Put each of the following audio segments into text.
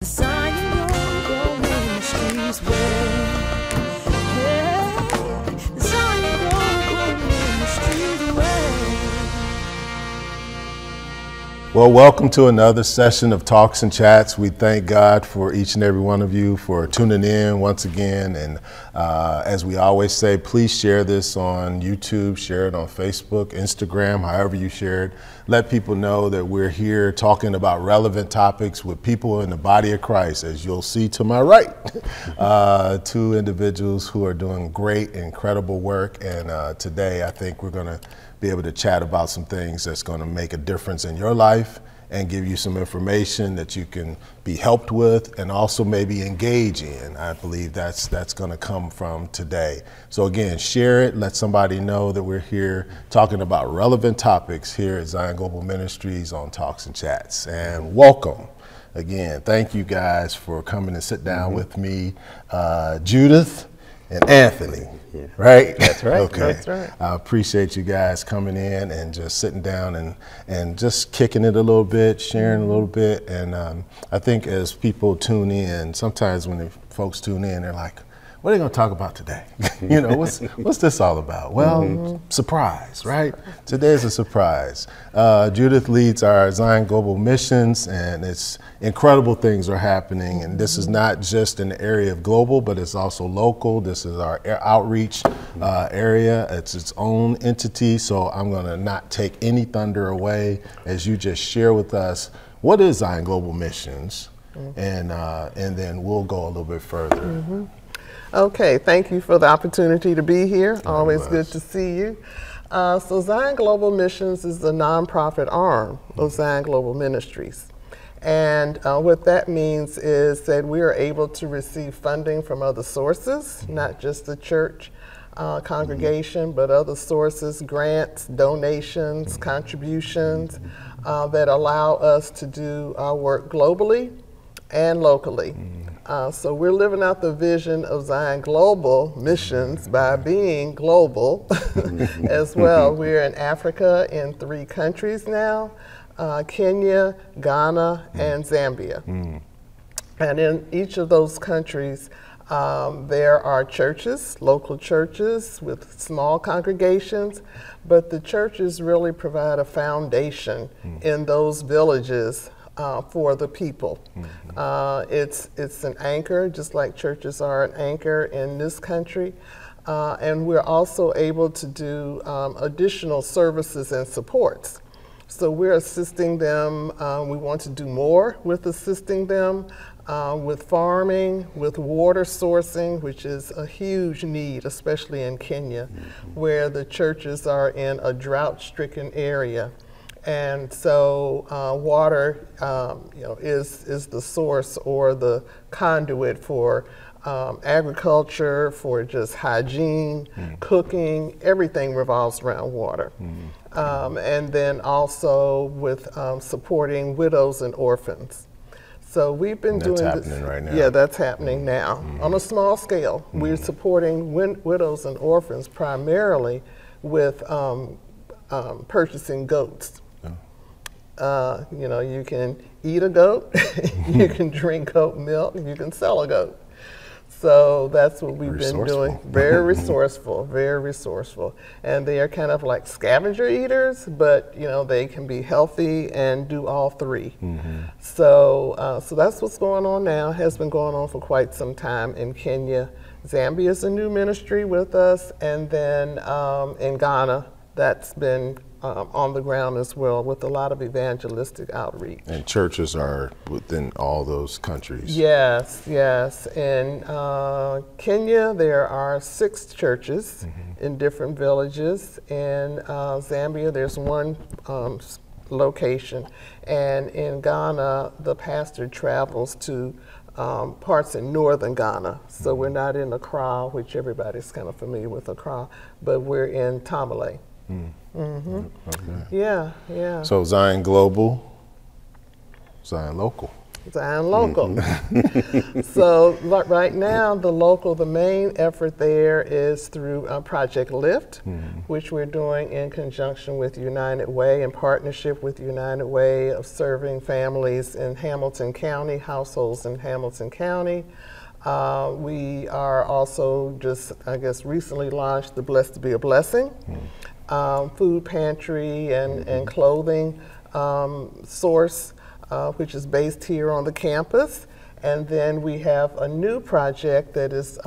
Zion Global Ministries way. Hey, Zion Global Ministries way. Well, welcome to another session of Talks and Chats. We thank God for each and every one of you for tuning in once again. And as we always say, please share this on YouTube, share it on Facebook, Instagram, however you share it. Let people know that we're here talking about relevant topics with people in the body of Christ. As you'll see to my right, two individuals who are doing great, incredible work. And today I think we're going to be able to chat about some things that's going to make a difference in your life and give you some information that you can be helped with and also maybe engage in. I believe that's going to come from today. So again, share it, let somebody know that we're here talking about relevant topics here at Zion Global Ministries on Talks and Chats. And welcome. Again, thank you guys for coming and sit down with me, Judith and Anthony. Yeah. Right? That's right. Okay. That's right. I appreciate you guys coming in and just sitting down and just kicking it a little bit, sharing a little bit. And I think as people tune in, sometimes when the folks tune in, they're like, what are they going to talk about today? You know, what's this all about? Well, surprise, right? Today's a surprise. Judith leads our Zion Global Missions, and it's incredible things are happening. And this is not just in the area of global, but it's also local. This is our outreach area. It's its own entity. So I'm going to not take any thunder away as you just share with us what is Zion Global Missions, and then we'll go a little bit further. Okay, thank you for the opportunity to be here. Always good to see you. So Zion Global Missions is the nonprofit arm of Zion Global Ministries. And what that means is that we are able to receive funding from other sources, not just the church congregation, but other sources, grants, donations, contributions that allow us to do our work globally and locally. So we're living out the vision of Zion Global Missions by being global as well. We're in Africa in 3 countries now, Kenya, Ghana, and Zambia. And in each of those countries, there are churches, local churches with small congregations, but the churches really provide a foundation in those villages for the people. It's an anchor, just like churches are an anchor in this country. And we're also able to do additional services and supports. So we're assisting them. We want to do more with assisting them with farming, with water sourcing, which is a huge need, especially in Kenya, where the churches are in a drought-stricken area. And so water, is the source or the conduit for agriculture, for just hygiene, cooking. Everything revolves around water. And then also with supporting widows and orphans. So we've been doing this. That's happening right now. Yeah, that's happening now on a small scale. We're supporting widows and orphans primarily with purchasing goats. You can eat a goat, you can drink goat milk, you can sell a goat. So that's what we've been doing. Very resourceful, very resourceful. And they are kind of like scavenger eaters, but they can be healthy and do all 3. So that's what's going on now, has been going on for quite some time in Kenya. Zambia is a new ministry with us, and then in Ghana, that's been on the ground as well with a lot of evangelistic outreach. And churches are within all those countries. Yes. In Kenya, there are 6 churches in different villages. In Zambia, there's 1 location. And in Ghana, the pastor travels to parts in northern Ghana. So we're not in Accra, which everybody's kind of familiar with Accra, but we're in Tamale. Okay. Yeah. So Zion Global, Zion Local. Zion Local. So right now, the main effort there is through Project Lift, which we're doing in conjunction with United Way, in partnership with United Way of serving families in Hamilton County, households in Hamilton County. We are also just, I guess, recently launched the Blessed to Be a Blessing, food pantry and clothing source, which is based here on the campus. And then we have a new project that is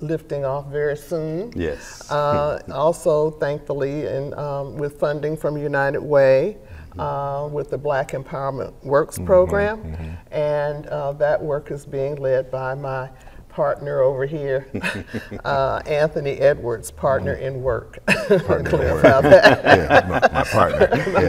lifting off very soon. Yes. Also, thankfully, with funding from United Way, with the Black Empowerment Works program. And that work is being led by my partner over here, Anthony Edwards, partner in work. Partner in work. That. My partner.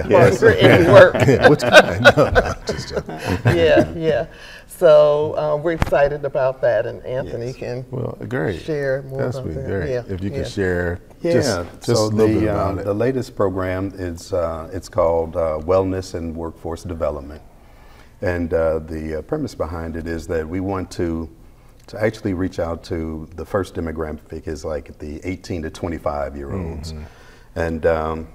Partner in work. Which kind? No, just joking. Yeah. So we're excited about that, and Anthony can great. share more That's about that. great. Yeah. If you could share Yeah, just so a little bit about it. the latest program is it's called Wellness and Workforce Development, and the premise behind it is that we want to actually reach out to the first demographic is like the 18 to 25 year olds, and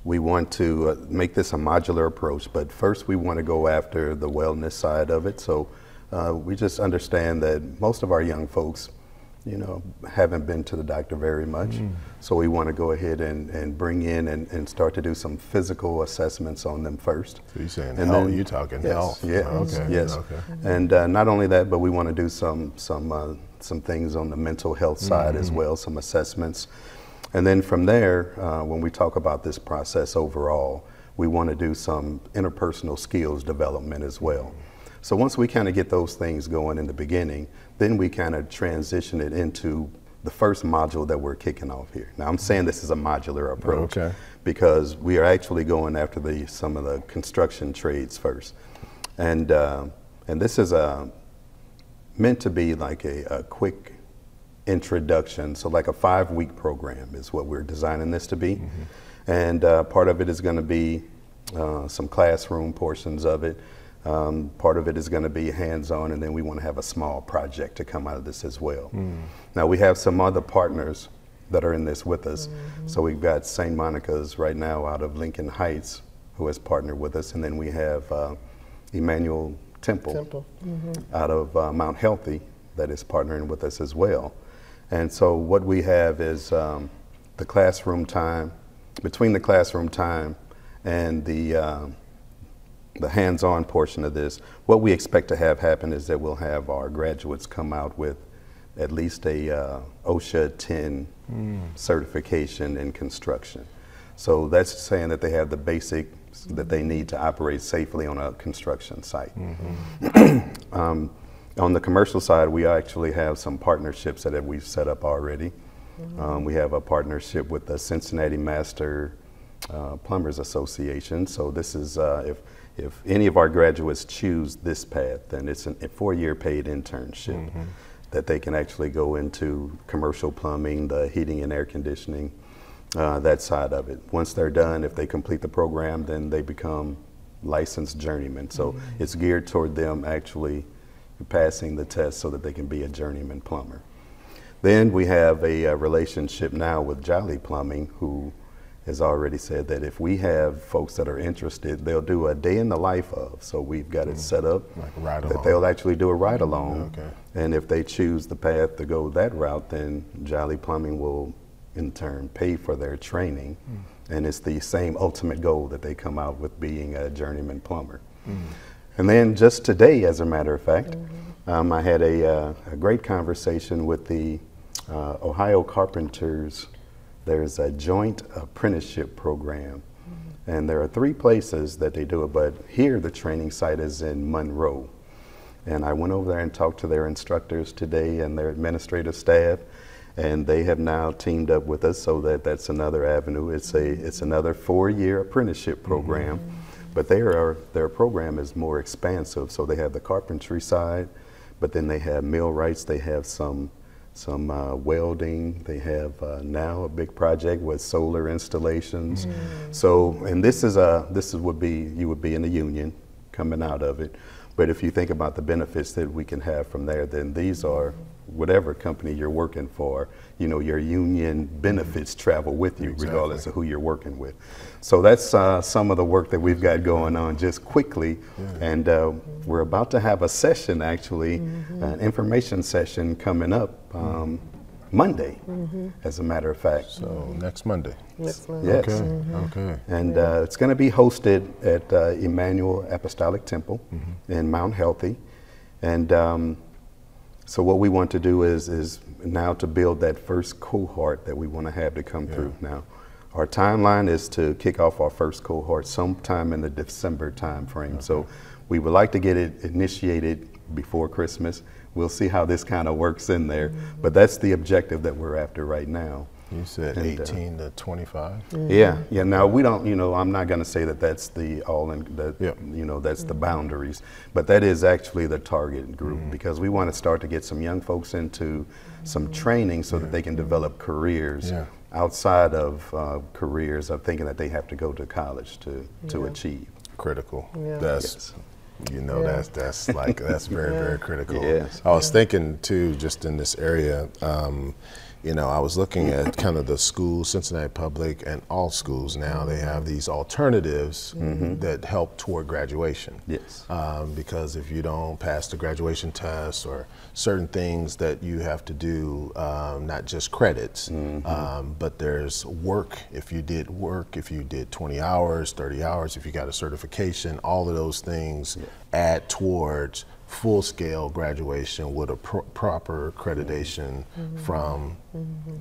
we want to make this a modular approach. But first, we want to go after the wellness side of it. So we just understand that most of our young folks, haven't been to the doctor very much. So we want to go ahead and bring in and start to do some physical assessments on them first. So you're saying and health, then, you're talking yes, health. Yeah, Okay. yes. Okay. And not only that, but we want to do some things on the mental health side as well, some assessments. And then from there, when we talk about this process overall, we want to do some interpersonal skills development as well. So once we kind of get those things going in the beginning, then we kind of transition it into the first module that we're kicking off here. Now I'm saying this is a modular approach because we are actually going after some of the construction trades first. And this is meant to be like a quick introduction. So like a 5-week program is what we're designing this to be. And part of it is going to be some classroom portions of it. Part of it is going to be hands-on, and then we want to have a small project to come out of this as well. Now we have some other partners that are in this with us. So we've got St. Monica's right now out of Lincoln Heights who has partnered with us, and then we have Emmanuel Temple. Out of Mount Healthy that is partnering with us as well. And so what we have is the classroom time, between the classroom time and the hands-on portion of this, what we expect to have happen is that we'll have our graduates come out with at least a OSHA 10 certification in construction. So that's saying that they have the basics that they need to operate safely on a construction site. On the commercial side, we actually have some partnerships that we've set up already. We have a partnership with the Cincinnati Master Plumbers Association. So this is, if any of our graduates choose this path, then it's a 4-year paid internship that they can actually go into commercial plumbing, the heating and air conditioning, that side of it. Once they're done, if they complete the program, then they become licensed journeymen. So it's geared toward them actually passing the test so that they can be a journeyman plumber. Then we have a relationship now with Jolly Plumbing, who has already said that if we have folks that are interested, they'll do a day in the life of. So we've got it set up like that they'll actually do a ride along. And if they choose the path to go that route, then Jolly Plumbing will in turn pay for their training. And it's the same ultimate goal that they come out with being a journeyman plumber. And then just today, as a matter of fact, I had a great conversation with the Ohio Carpenters. There's a joint apprenticeship program, and there are 3 places that they do it, but here the training site is in Monroe. And I went over there and talked to their instructors today and their administrative staff, and they have now teamed up with us, so that's another avenue. It's another 4-year apprenticeship program, but their program is more expansive. So they have the carpentry side, but then they have millwrights, they have some welding, they have now a big project with solar installations. So, and you would be in the union coming out of it. But if you think about the benefits that we can have from there, then these are whatever company you're working for, you know, your union benefits travel with you, regardless of who you're working with. So that's some of the work that we've got going on just quickly. And we're about to have a session, actually, an information session coming up Monday, as a matter of fact. So next Monday. Next month. Yes. Okay. And it's going to be hosted at Emmanuel Apostolic Temple in Mount Healthy. And so what we want to do is now to build that first cohort that we want to have to come through. Now, our timeline is to kick off our first cohort sometime in the December time frame. So we would like to get it initiated before Christmas. We'll see how this kind of works in there, but that's the objective that we're after right now. You said 18 to 25? Yeah. Now we don't, you know, I'm not going to say that that's the you know, that's the boundaries, but that is actually the target group, because we want to start to get some young folks into some training so that they can develop careers outside of careers of thinking that they have to go to college to achieve. Critical. Yeah. That's, you know, that's like, that's very, very critical. Yes. I was thinking too, just in this area, you know, I was looking at kind of the schools, Cincinnati Public and all schools now, they have these alternatives that help toward graduation. Yes. Because if you don't pass the graduation test or certain things that you have to do, not just credits, but there's work. If you did work, if you did 20 hours, 30 hours, if you got a certification, all of those things add towards full-scale graduation with a proper accreditation from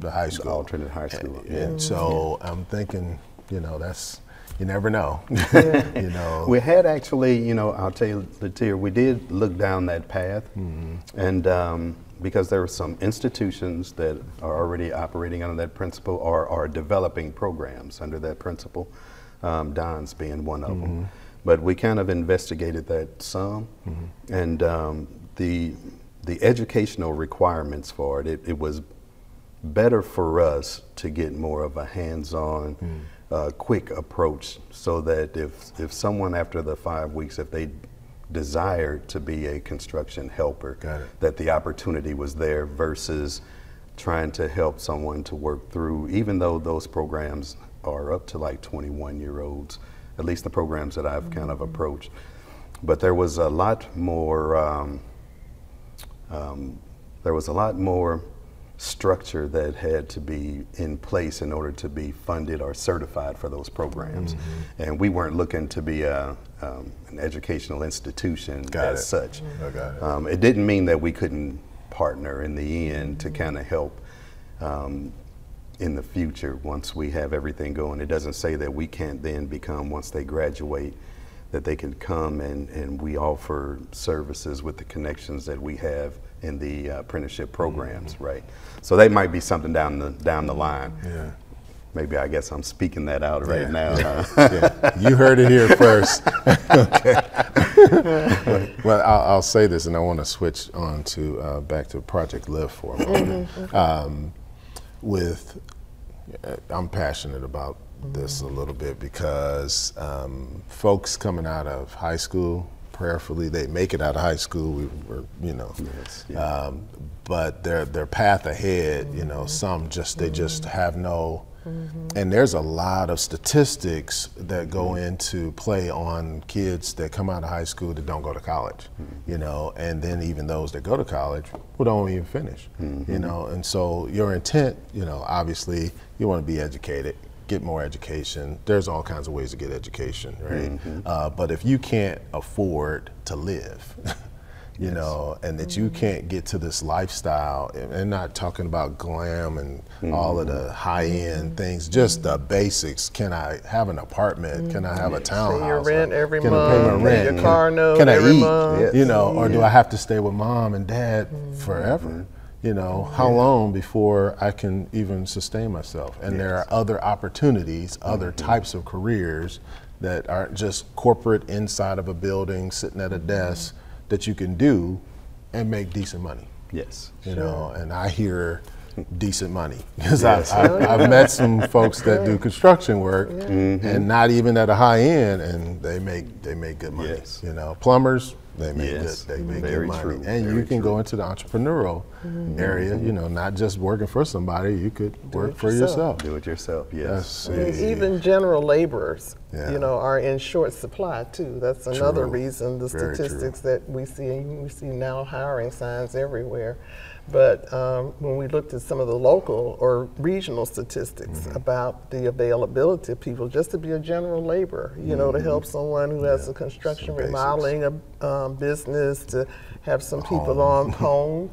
the high school. The alternate high school. And so I'm thinking, you know, that's, you never know. You know. We had actually, you know, I'll tell you, Latir, we did look down that path, and because there are some institutions that are already operating under that principle or are developing programs under that principle, Don's being one of them. But we kind of investigated that some, and the educational requirements for it, it was better for us to get more of a hands-on, quick approach, so that if someone after the 5 weeks, if they desired to be a construction helper, that the opportunity was there, versus trying to help someone to work through, even though those programs are up to like 21-year-olds, at least the programs that I've kind of approached. But there was a lot more, structure that had to be in place in order to be funded or certified for those programs. And we weren't looking to be an educational institution as such. It didn't mean that we couldn't partner in the end to kind of help in the future once we have everything going. It doesn't say that we can't then become, once they graduate, that they can come and we offer services with the connections that we have in the apprenticeship programs, right? So that might be something down the line. Maybe, I guess I'm speaking that out right now. You heard it here first. Well, I'll say this, and I want to switch on to back to Project Live for a moment. I'm passionate about this a little bit, because folks coming out of high school, prayerfully they make it out of high school, you know, but their path ahead, you know, some just, they just have no, and there's a lot of statistics that go into play on kids that come out of high school that don't go to college, you know, and then even those that go to college who don't even finish, you know, and so your intent, you know, obviously you want to be educated, get more education. There's all kinds of ways to get education, right? But if you can't afford to live, you know, and that you can't get to this lifestyle, and not talking about glam and all of the high-end things, just the basics. Can I have an apartment? Can I have a townhouse? Pay your rent every Can month. I pay my rent? Your car note Can I every eat? month. You know, or do I have to stay with mom and dad forever? You know, how long before I can even sustain myself? And there are other opportunities, other types of careers that aren't just corporate inside of a building, sitting at a desk, that you can do and make decent money. You know, and I hear decent money, because I've met some folks that do construction work and not even at a high end, and they make good money. You know, plumbers, they make Yes, good, they make very good money. true, And very you can true. go into the entrepreneurial area, you know, not just working for somebody, you could work it for yourself. yourself. Do it yourself, yes. That's I mean, even general laborers, Yeah. you know, are in short supply too. That's another True. reason the Very true. statistics that we see now hiring signs everywhere. But when we looked at some of the local or regional statistics Mm-hmm. about the availability of people, just to be a general laborer, you know, to help someone who has a construction Some basics. remodeling business, to have some people on home,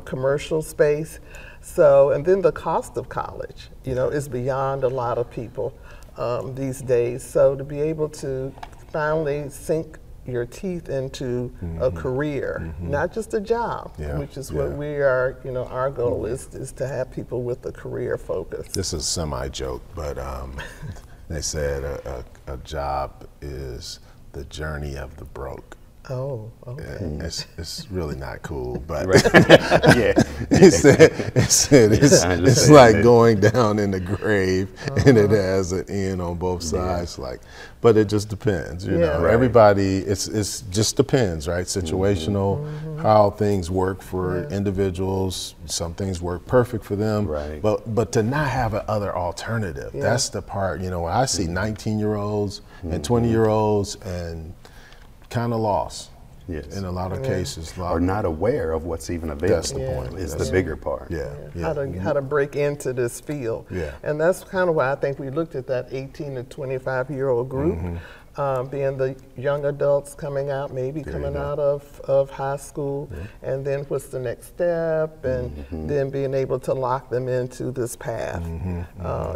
commercial space. So, and then the cost of college, you know, is beyond a lot of people these days. So to be able to finally sink your teeth into a career, not just a job, Yeah, which is yeah. what we are, you know, our goal is to have people with a career focus. This is semi-joke, but they said a job is the journey of the broke. Oh, okay. And it's really not cool, but Yeah. it said it's understand like that. going down in the grave, and it has an end on both sides. Like, but it just depends, you Yeah. know. Right. Everybody, it's just depends, right? Situational, how things work for individuals. Some things work perfect for them, Right. but to not have an other alternative, that's the part. You know, when I see 19-year-olds and 20-year-olds and kind of lost Yes. in a lot of cases. Are not aware of what's even available. That's the point. Is That's the bigger part. Yeah, How to break into this field. Yeah. And that's kind of why I think we looked at that 18 to 25-year-old group, being the young adults coming out, maybe coming out of high school, and then what's the next step, and then being able to lock them into this path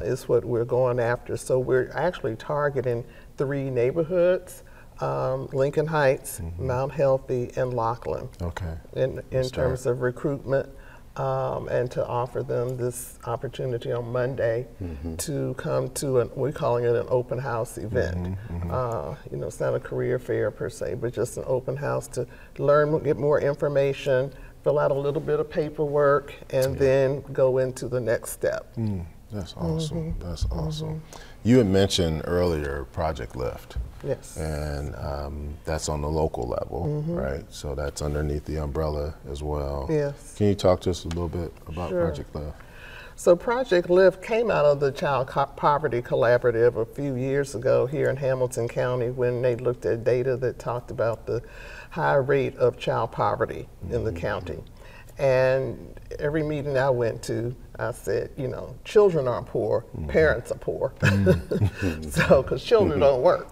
is what we're going after. So we're actually targeting 3 neighborhoods. Lincoln Heights, Mount Healthy, and Laughlin Okay. in terms of recruitment, and to offer them this opportunity on Monday to come to we're calling it an open house event. You know, it's not a career fair per se, but just an open house to learn, get more information, fill out a little bit of paperwork, and then go into the next step. That's awesome. That's awesome. You had mentioned earlier Project Lift. Yes. And that's on the local level, right? So that's underneath the umbrella as well. Yes. Can you talk to us a little bit about Sure. Project Lift? So Project Lift came out of the Child Poverty Collaborative a few years ago here in Hamilton County when they looked at data that talked about the high rate of child poverty in the county. And every meeting I went to, I said, you know, children aren't poor, parents are poor. So, because children don't work.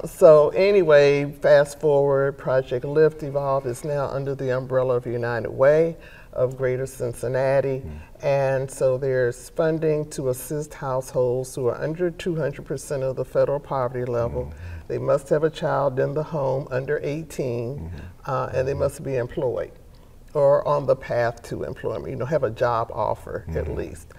So anyway, fast forward, Project Lift evolved. It's now under the umbrella of United Way of Greater Cincinnati. And so there's funding to assist households who are under 200% of the federal poverty level. They must have a child in the home under 18, and they must be employed or on the path to employment, you know, have a job offer at least.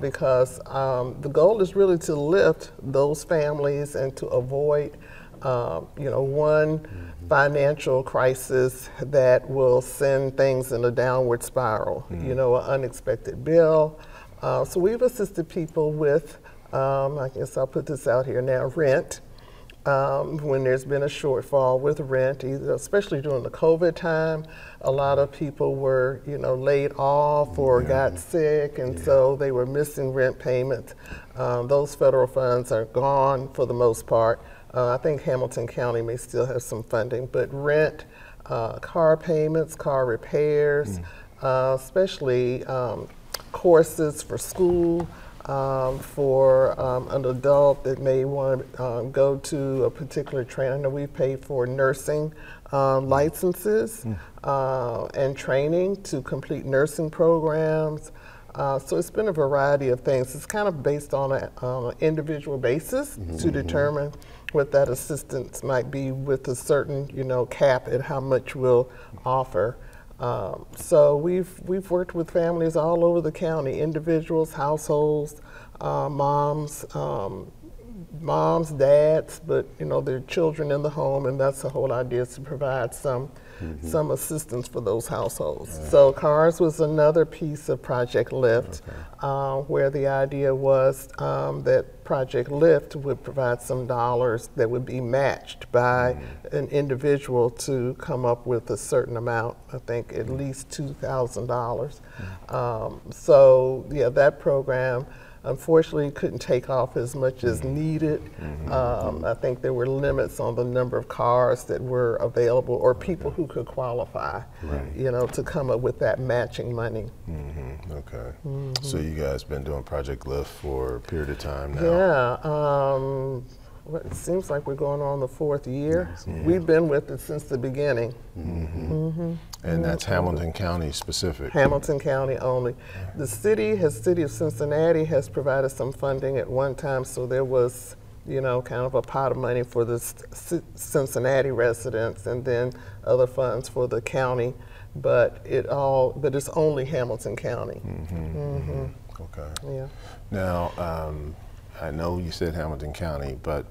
Because the goal is really to lift those families and to avoid, you know, one financial crisis that will send things in a downward spiral, you know, an unexpected bill. So we've assisted people with, I guess I'll put this out here now, rent. When there's been a shortfall with rent, either, especially during the COVID time, a lot of people were, you know, laid off or got sick, and so they were missing rent payments. Those federal funds are gone for the most part. I think Hamilton County may still have some funding, but rent, car payments, car repairs, especially courses for school. For an adult that may want to go to a particular training. I know we've paid for nursing licenses and training to complete nursing programs. So it's been a variety of things. It's kind of based on an individual basis to determine what that assistance might be with a certain, you know, cap at how much we'll offer. So we've worked with families all over the county, individuals, households, moms, moms, dads, but their children in the home, and that's the whole idea, is to provide some assistance for those households. So CARS was another piece of Project Lift, where the idea was that Project Lift would provide some dollars that would be matched by an individual to come up with a certain amount, I think at least $2,000. So yeah, that program unfortunately couldn't take off as much as needed. I think there were limits on the number of cars that were available or people who could qualify, to come up with that matching money. Okay. So you guys been doing Project Lift for a period of time now? Yeah. It seems like we're going on the 4th year. We've been with it since the beginning. And that's Hamilton County specific? Hamilton County only. The city of Cincinnati has provided some funding at one time, so there was, kind of a pot of money for the Cincinnati residents, and then other funds for the county, but it's only Hamilton County. Okay. Yeah. Now, I know you said Hamilton County, but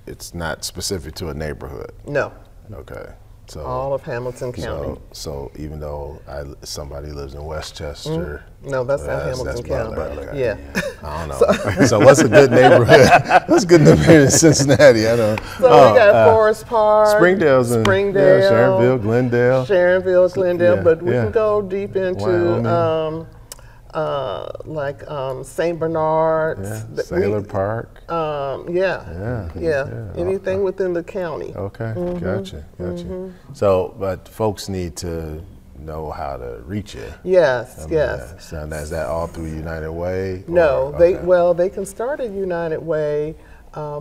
it's not specific to a neighborhood. No. Okay. So all of Hamilton County. So even though somebody lives in Westchester. No, that's not Hamilton County. Okay. Yeah. I don't know. So what's a good neighborhood? What's a good neighborhood in Cincinnati? I don't know. So we got Forest Park. Springdale's in Sharonville, Glendale. Glendale, but we can go deep into like St. Bernard's, Sailor Park. Anything within the county. Okay, gotcha. So, but folks need to know how to reach you. Yes. So is that all through United Way? No, they can start at United Way.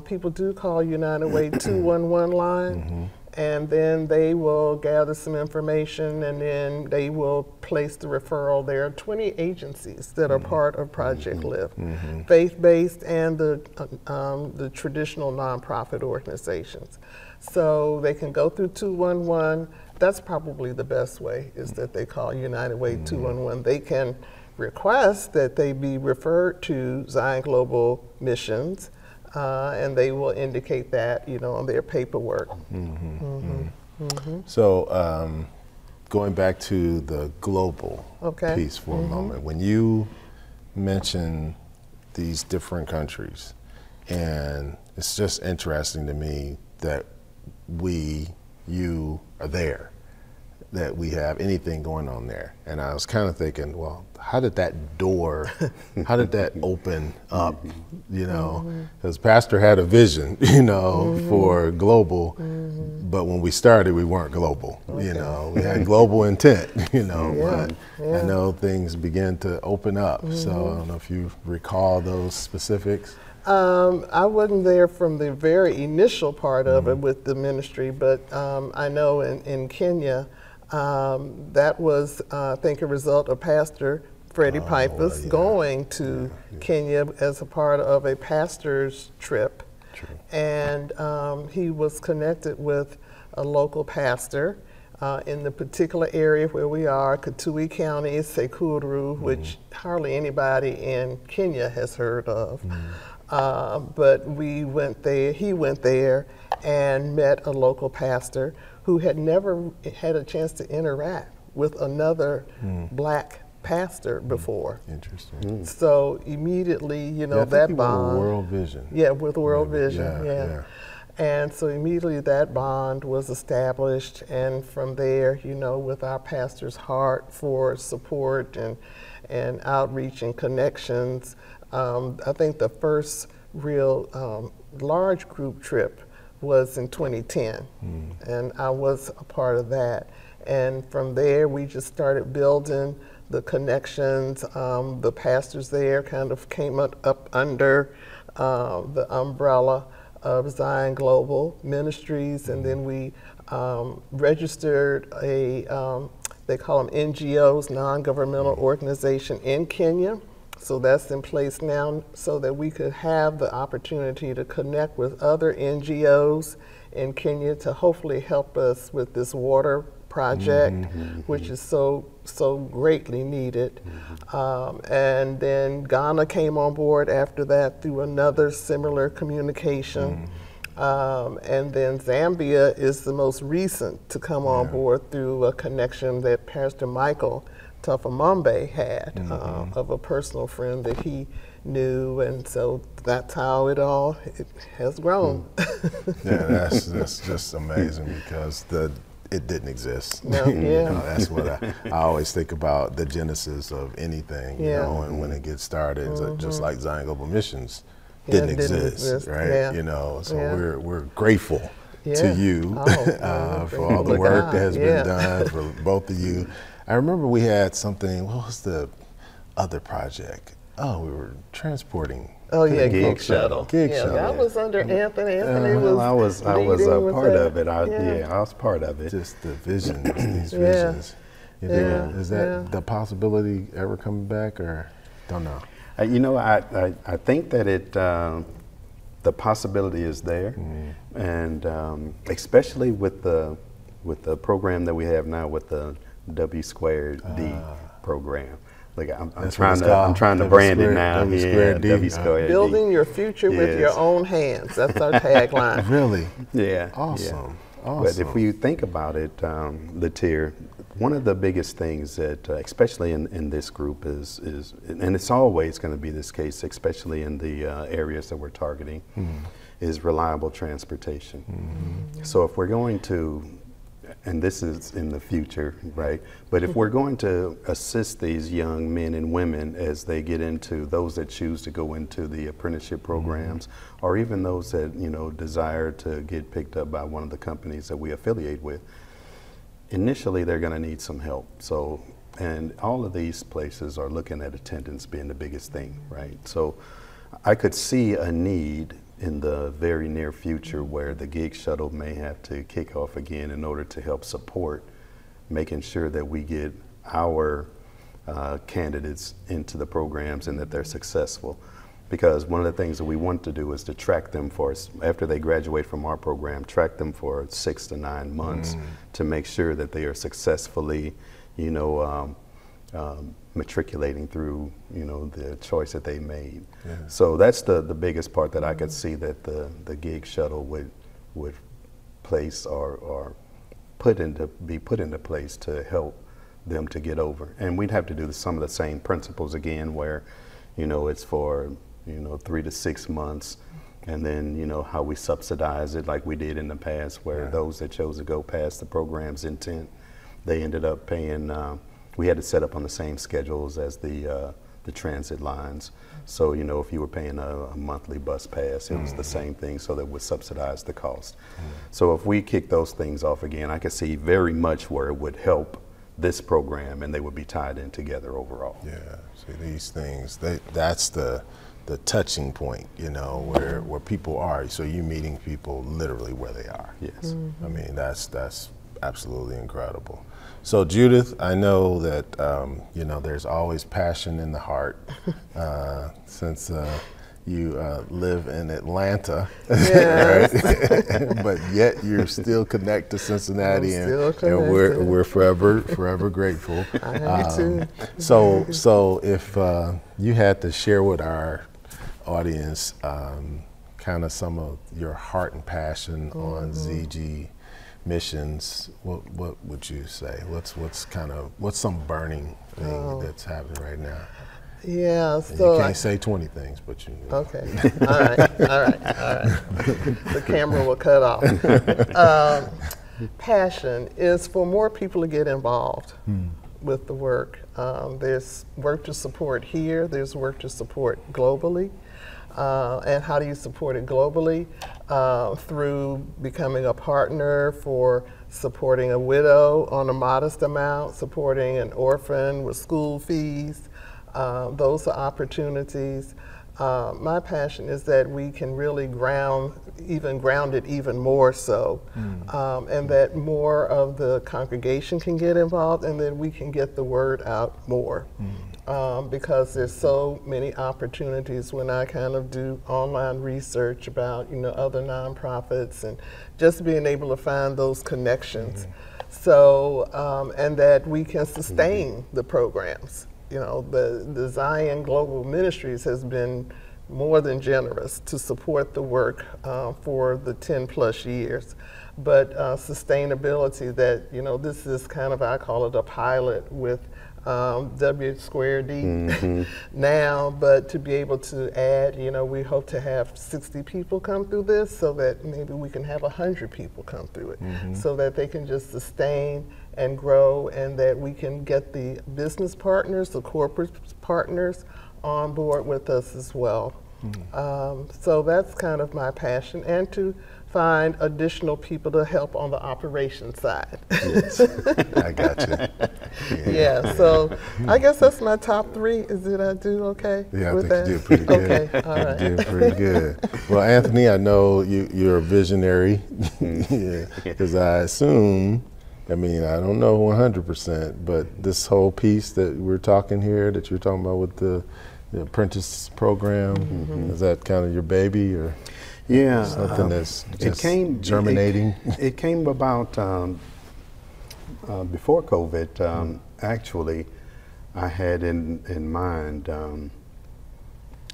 People do call United Way 211 line. And then they will gather some information, and then they will place the referral. There are 20 agencies that are part of Project Lift, faith-based and the traditional nonprofit organizations. So they can go through 211. That's probably the best way, is that they call United Way 211. They can request that they be referred to Zion Global Missions, and they will indicate that, on their paperwork. So going back to the global piece for a moment, when you mention these different countries, and it's just interesting to me that you are there, that we have anything going on there. And I was kind of thinking, well, how did that open up, because Pastor had a vision, for global, but when we started, we weren't global, we had global intent, but I know things began to open up. So I don't know if you recall those specifics. I wasn't there from the very initial part of it with the ministry, but I know in Kenya, that was, I think, a result of Pastor Freddie Pipus going to Kenya as a part of a pastor's trip. And he was connected with a local pastor in the particular area where we are, Kitui County, Sekuru, which hardly anybody in Kenya has heard of. But we went there, he went there and met a local pastor who had never had a chance to interact with another black pastor before. Interesting. So immediately, that bond. With World Vision. Yeah, with World Vision, And so immediately that bond was established, and from there, with our pastor's heart for support and outreach and connections, I think the first real large group trip was in 2010, and I was a part of that. And from there, we just started building the connections. The pastors there kind of came up under the umbrella of Zion Global Ministries, and then we registered a, they call them NGOs, non-governmental organization in Kenya. So that's in place now so that we could have the opportunity to connect with other NGOs in Kenya to hopefully help us with this water project, which is so greatly needed. And then Ghana came on board after that through another similar communication. And then Zambia is the most recent to come on board through a connection that Pastor Michael Tufamambe had of a personal friend that he knew, and so that's how it has grown. Yeah, that's just amazing because it didn't exist. No, You know, that's what I always think about, the genesis of anything, you know, and when it gets started, it's just like Zion Global Missions didn't exist, right? You know, so we're grateful to you for all the work that has been done for both of you. I remember we had something, what was the other project? Oh, we were transporting. Oh yeah, Gig Shuttle. Gig Shuttle. That was under Anthony. Anthony I was a leading part with of it. I was part of it. Just the visions, these visions. You know, is that the possibility ever coming back, or don't know? You know, I think that the possibility is there, and especially with the program that we have now with the W²D program. Like I'm trying to brand it now. W²D. Building your future with your own hands. That's our tagline. Really? Yeah. Awesome. Yeah. Awesome. But if we think about it, Latir, one of the biggest things that, especially in this group, is and it's always going to be this case, especially in the areas that we're targeting, is reliable transportation. So if we're going to, and this is in the future, right? But if we're going to assist these young men and women as they get into, those that choose to go into the apprenticeship programs, or even those that, you know, desire to get picked up by one of the companies that we affiliate with, initially they're going to need some help. So, and all of these places are looking at attendance being the biggest thing, right? So I could see a need in the very near future where the Gig Shuttle may have to kick off again in order to help support making sure that we get our candidates into the programs and that they're successful. Because one of the things that we want to do is to track them for, after they graduate from our program, track them for 6 to 9 months to make sure that they are successfully, you know, matriculating through, you know, the choice that they made. So that's the biggest part that I could see that the Gig Shuttle would place or be put into place to help them to get over. And we'd have to do some of the same principles again, where, you know, it's for, you know, 3 to 6 months, and then, you know, how we subsidize it like we did in the past, where those that chose to go past the program's intent, they ended up paying. We had to set up on the same schedules as the transit lines. So, you know, if you were paying a monthly bus pass, it was the same thing, so that would subsidize the cost. So if we kick those things off again, I could see very much where it would help this program, and they would be tied in together overall. Yeah, see, these things, that's the touching point, you know, where people are. So you're meeting people literally where they are. Yes. I mean, that's absolutely incredible. So Judith, I know that, you know, there's always passion in the heart since you live in Atlanta, right? But yet you're still connected to Cincinnati, and we're forever grateful. I am too. So if you had to share with our audience kind of some of your heart and passion on ZG Missions, what would you say? What's some burning thing that's happening right now? Yeah, And so you can't say 20 things, but you. Okay. All right. The camera will cut off. Passion is for more people to get involved with the work. There's work to support here. There's work to support globally. And how do you support it globally? Through becoming a partner for supporting a widow on a modest amount, supporting an orphan with school fees. Those are opportunities. My passion is that we can really ground it even more so, and that more of the congregation can get involved, and then we can get the word out more. Because there's so many opportunities when I kind of do online research about, you know, other nonprofits, and just being able to find those connections. So, and that we can sustain the programs. You know, the Zion Global Ministries has been more than generous to support the work for the 10 plus years. But sustainability, that, you know, this is kind of, I call it a pilot with W squared D now, but to be able to add, you know, we hope to have 60 people come through this, so that maybe we can have 100 people come through it, so that they can just sustain and grow, and that we can get the business partners, the corporate partners on board with us as well. So that's kind of my passion, and to find additional people to help on the operation side. Yes. I got you. Yeah, so I guess that's my top three. Did I do okay Yeah, I with think that? you did pretty good. Okay, all right. You did pretty good. Well, Anthony, I know you're a visionary, yeah, because I assume, I mean, I don't know 100%, but this whole piece that we're talking here, that you're talking about with the apprentice program, is that kind of your baby, or Yeah, something that's just germinating? germinating? It came about before COVID. Actually, I had in mind,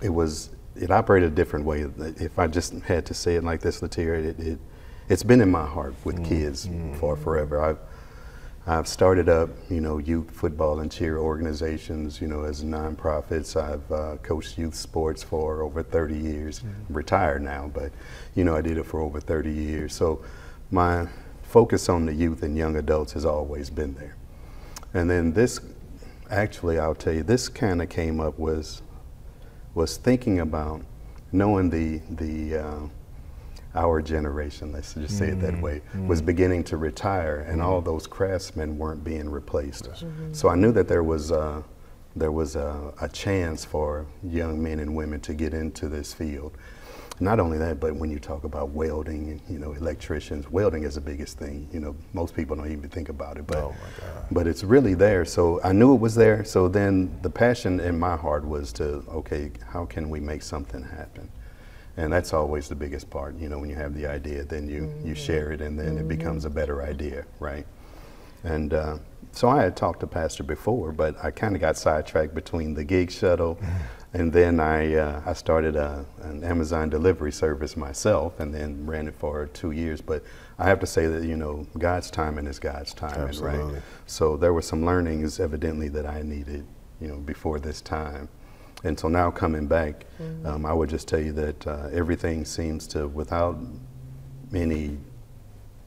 it operated a different way. If I just had to say it like this, Latier, it's been in my heart with kids for forever. I've started up, you know, youth football and cheer organizations, you know, as nonprofits. I've coached youth sports for over 30 years. I'm retired now, but, you know, I did it for over 30 years. So my focus on the youth and young adults has always been there. And then this, actually, I'll tell you, this kind of came up was thinking about knowing our generation, let's just say it that way, was beginning to retire, and all those craftsmen weren't being replaced. So I knew that there was a chance for young men and women to get into this field. Not only that, but when you talk about welding and, you know, electricians, welding is the biggest thing. You know, most people don't even think about it, but but it's really there. So I knew it was there. So then the passion in my heart was to, okay, how can we make something happen? And that's always the biggest part, you know, when you have the idea, then you share it, and then it becomes a better idea, right? And so I had talked to Pastor before, but I kind of got sidetracked between the gig shuttle, and then I started an Amazon delivery service myself, and then ran it for 2 years. But I have to say that, you know, God's timing is God's timing, Absolutely. right? So there were some learnings evidently that I needed, you know, before this time. And so now coming back, I would just tell you that everything seems to, without any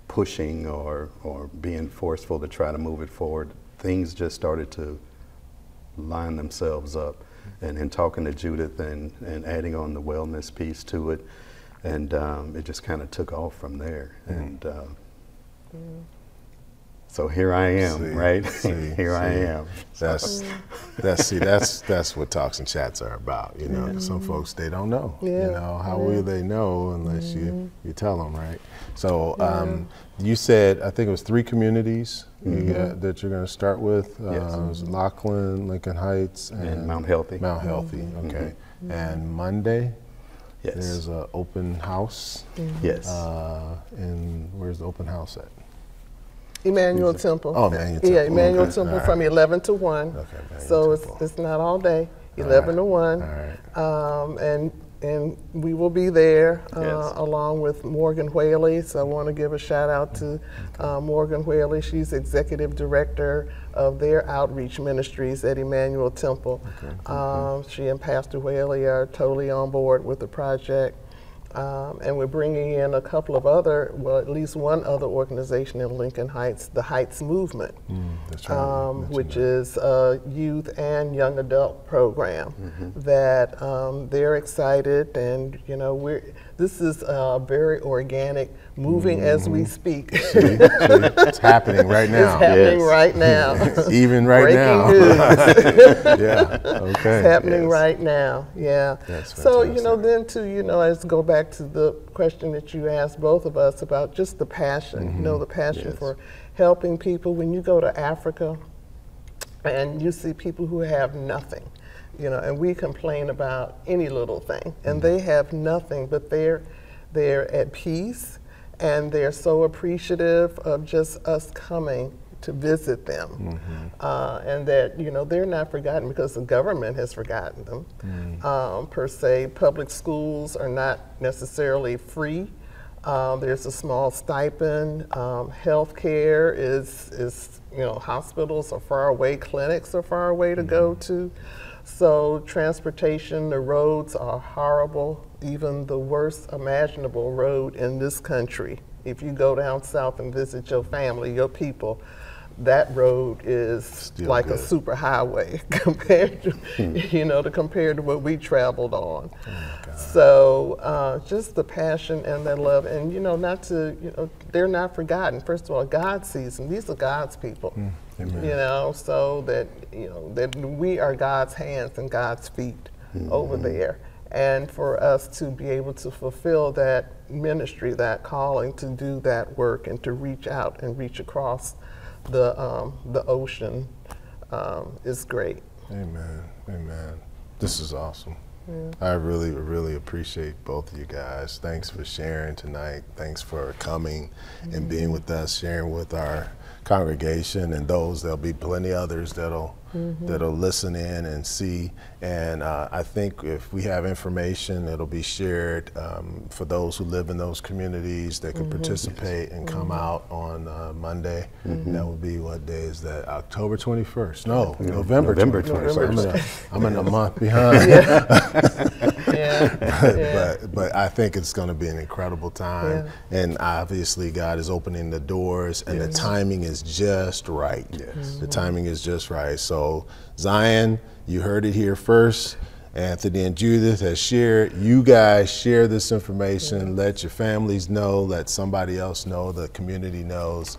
pushing or being forceful to try to move it forward, things just started to line themselves up. And in talking to Judith and adding on the wellness piece to it, and it just kind of took off from there. And so here I am, right? Here I am. That's what Talks and Chats are about. You know, some folks, they don't know. You know, how will they know unless you tell them, right? So you said, I think it was 3 communities that you're going to start with. It was Laughlin, Lincoln Heights, and Mount Healthy. Mount Healthy, okay. And Monday, there's an open house. Yes. And where's the open house at? Emmanuel Temple. Oh, Emmanuel Temple. Yeah, Emmanuel Okay. Temple All right. from 11 to 1. Okay, Emmanuel So Temple. it's not all day, 11 to 1. All right. And we will be there Yes. along with Morgan Whaley. So I want to give a shout out to Morgan Whaley. She's executive director of their outreach ministries at Emmanuel Temple. She and Pastor Whaley are totally on board with the project. And we're bringing in a couple of other, well, at least one other organization in Lincoln Heights, the Heights Movement, That's right. which is a youth and young adult program that they're excited, and you know, this is very organic, moving as we speak. It's happening right now. It's happening right now. Even right Breaking now. news. Yeah. Okay. It's happening right now. Yeah. That's So, you fantastic. know, then too, you know, let's go back to the question that you asked both of us about just the passion, you know, the passion for helping people. When you go to Africa and you see people who have nothing, you know, and we complain about any little thing, and they have nothing, but they're at peace, and they're so appreciative of just us coming to visit them, and that they're not forgotten because the government has forgotten them. Per se, public schools are not necessarily free. There's a small stipend. Health care is hospitals are far away, clinics are far away to go to. So transportation, the roads are horrible, even the worst imaginable road in this country. If you go down south and visit your family, your people, that road is Still like good. a super highway compared to compared to what we traveled on. So just the passion and the love, and they're not forgotten. First of all, God sees them. These are God's people. So that we are God's hands and God's feet over there. And for us to be able to fulfill that ministry, that calling to do that work and to reach out and reach across the ocean is great. Amen. Amen. This is awesome. I really, really appreciate both of you guys. Thanks for sharing tonight. Thanks for coming and being with us, sharing with our congregation and those. There'll be plenty others that'll listen in and see. And I think if we have information, it'll be shared for those who live in those communities that can participate and come out on Monday. That would be, what day is that? October 21st? No, November 21st. I'm in a month behind. But I think it's going to be an incredible time. And obviously God is opening the doors, and the timing is just right. The timing is just right. So Zion, you heard it here first. Anthony and Judith has shared. You guys share this information. Let your families know. Let somebody else know. The community knows.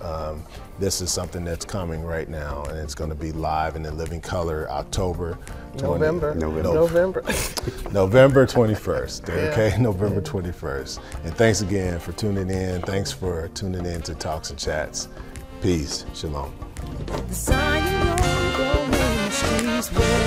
This is something that's coming right now, and it's going to be live and in living color November 21st. Okay, November 21st. And thanks again for tuning in. Thanks for tuning in to Talks and Chats. Peace. Shalom. Zion, go in the streets where